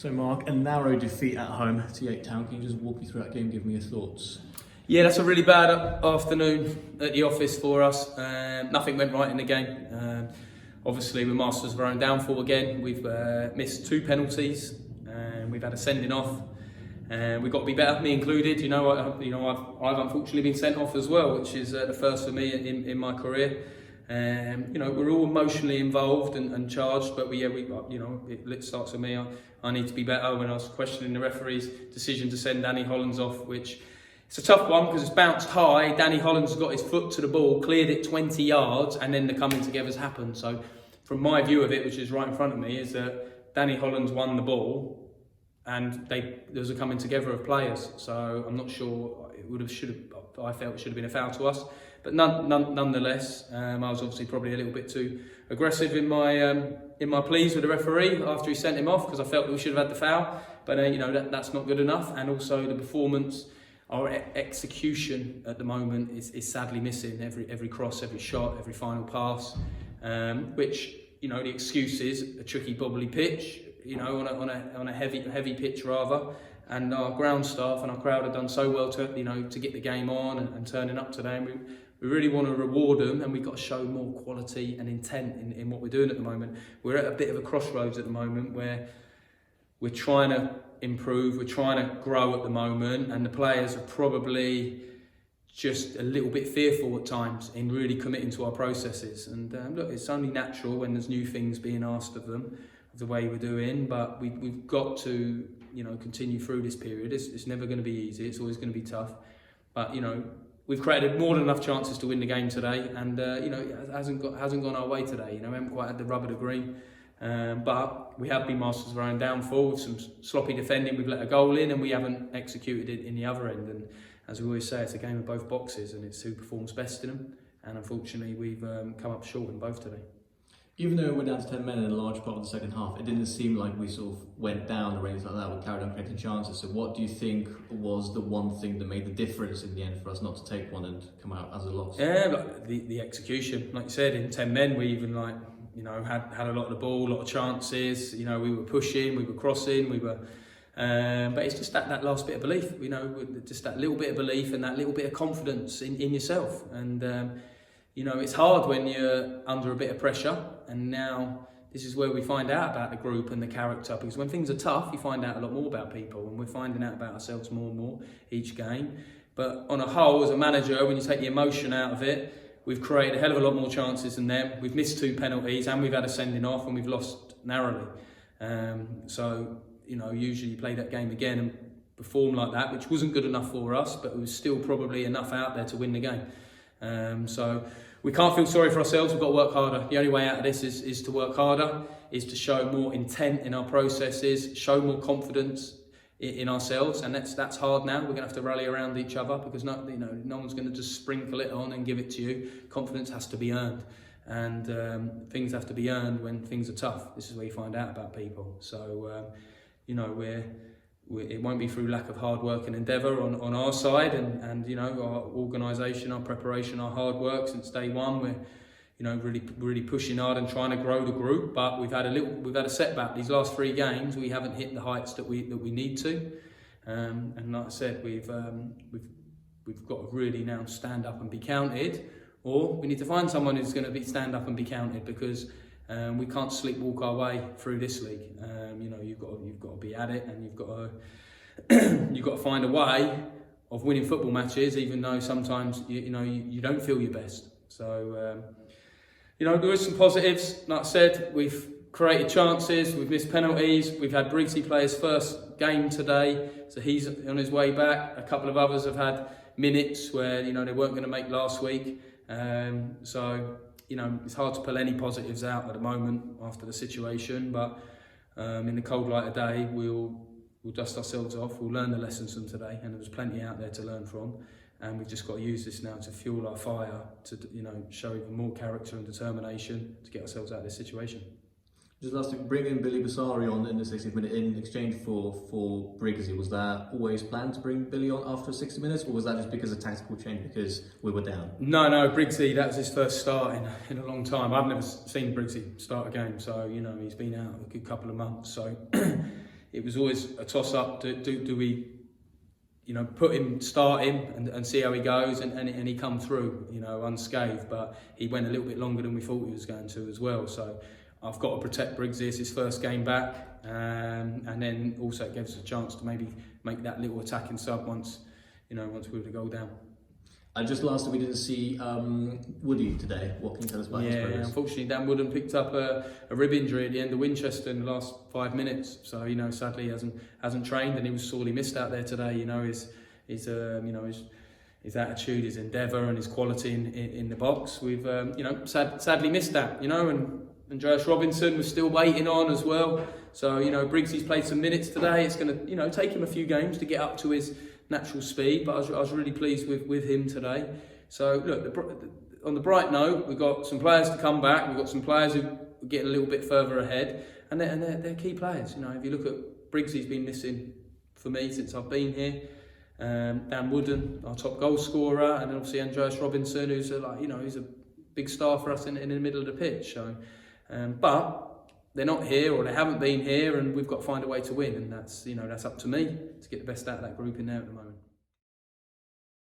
So Mark, a narrow defeat at home to Yate Town. Can you just walk me through that game, give me your thoughts? Yeah, that's a really bad afternoon at the office for us. Nothing went right in the game. Obviously, we're masters of our own downfall again. We've missed 2 penalties, and we've had a sending off. We've got to be better, me included. I've unfortunately been sent off as well, which is the first for me in my career. We're all emotionally involved and charged, but it starts with me. I need to be better. When I was questioning the referee's decision to send Danny Hollands off, which it's a tough one because it's bounced high. Danny Hollands has got his foot to the ball, cleared it 20 yards, and then the coming together's happened. So, from my view of it, which is right in front of me, is that Danny Hollands won the ball, and there was a coming together of players. So I'm not sure I felt it should have been a foul to us. But nonetheless, I was obviously probably a little bit too aggressive in my pleas with the referee after he sent him off, because I felt that we should have had the foul. But that's not good enough. And also the performance, our execution at the moment is sadly missing. Every cross, every shot, every final pass. Which the excuse is a tricky, bobbly pitch. On a heavy pitch rather. And our ground staff and our crowd have done so well to get the game on and turning up today. And we really want to reward them, and we've got to show more quality and intent in what we're doing at the moment. We're at a bit of a crossroads at the moment where we're trying to improve, we're trying to grow at the moment, and the players are probably just a little bit fearful at times in really committing to our processes. And look, it's only natural when there's new things being asked of them, of the way we're doing, but we've got to continue through this period. It's never going to be easy, it's always going to be tough, but we've created more than enough chances to win the game today, and it hasn't gone our way today. We haven't quite had the rub of the green, but we have been masters of our own downfall with some sloppy defending. We've let a goal in, and we haven't executed it in the other end. And as we always say, it's a game of both boxes, and it's who performs best in them. And unfortunately, we've come up short in both today. Even though we're down to 10 men in a large part of the second half, it didn't seem like we sort of went down or anything like that. We carried on creating chances. So what do you think was the one thing that made the difference in the end for us not to take one and come out as a loss? Yeah, the execution. Like you said, in 10 men, we even had a lot of the ball, a lot of chances. We were pushing, we were crossing, but it's just that last bit of belief. Just that little bit of belief and that little bit of confidence in yourself. And it's hard when you're under a bit of pressure, and now this is where we find out about the group and the character, because when things are tough, you find out a lot more about people, and we're finding out about ourselves more and more each game. But on a whole, as a manager, when you take the emotion out of it, we've created a hell of a lot more chances than them. We've missed 2 penalties, and we've had a sending off, and we've lost narrowly. Usually you play that game again and perform like that, which wasn't good enough for us, but it was still probably enough out there to win the game. So we can't feel sorry for ourselves. We've got to work harder. The only way out of this is to work harder, is to show more intent in our processes, show more confidence in ourselves, and that's hard now. We're going to have to rally around each other, because no one's going to just sprinkle it on and give it to you. Confidence has to be earned, and things have to be earned when things are tough. This is where you find out about people. So it won't be through lack of hard work and endeavour on our side, and our organisation, our preparation, our hard work since day one. We're really pushing hard and trying to grow the group, but we've had a setback these last 3 games. We haven't hit the heights that we need to, and like I said, we've got to really now stand up and be counted, or we need to find someone who's going to stand up and be counted, because we can't sleepwalk our way through this league. You've got to be at it, and you've got to find a way of winning football matches, even though sometimes you don't feel your best. So there is some positives. Like I said, we've created chances, we've missed penalties, we've had Briggsy play his first game today, so he's on his way back. A couple of others have had minutes where they weren't going to make last week. It's hard to pull any positives out at the moment after the situation, but in the cold light of day, we'll dust ourselves off, we'll learn the lessons from today, and there's plenty out there to learn from, and we've just got to use this now to fuel our fire, to show even more character and determination to get ourselves out of this situation. Just last week, bringing Billy Bassari on in the 60th minute in exchange for Briggsy, was that always planned to bring Billy on after 60 minutes, or was that just because of tactical change because we were down? No, Briggsy, that was his first start in a long time. I've never seen Briggsy start a game, so he's been out a good couple of months, so it was always a toss-up. Do we, start him and see how he goes, and he come through, unscathed, but he went a little bit longer than we thought he was going to as well. So I've got to protect Briggsy. It's his first game back, and then also it gives us a chance to maybe make that little attacking sub once we were to go down. And just lastly, we didn't see Woody today. What can you tell us about his progress? Unfortunately, Dan Wooden picked up a rib injury at the end of Winchester in the last 5 minutes. So sadly, hasn't trained, and he was sorely missed out there today. His attitude, his endeavour, and his quality in the box. We've sadly missed that. And Andreas Robinson was still waiting on as well. So Briggsy's played some minutes today. It's going to take him a few games to get up to his natural speed, but I was really pleased with him today. So look, on the bright note, we've got some players to come back. We've got some players who are getting a little bit further ahead, and they're key players. If you look at Briggsy's been missing for me since I've been here. Dan Wooden, our top goal scorer, and obviously Andreas Robinson, who's he's a big star for us in the middle of the pitch. So, but they're not here, or they haven't been here, and we've got to find a way to win, and that's up to me to get the best out of that group in there at the moment.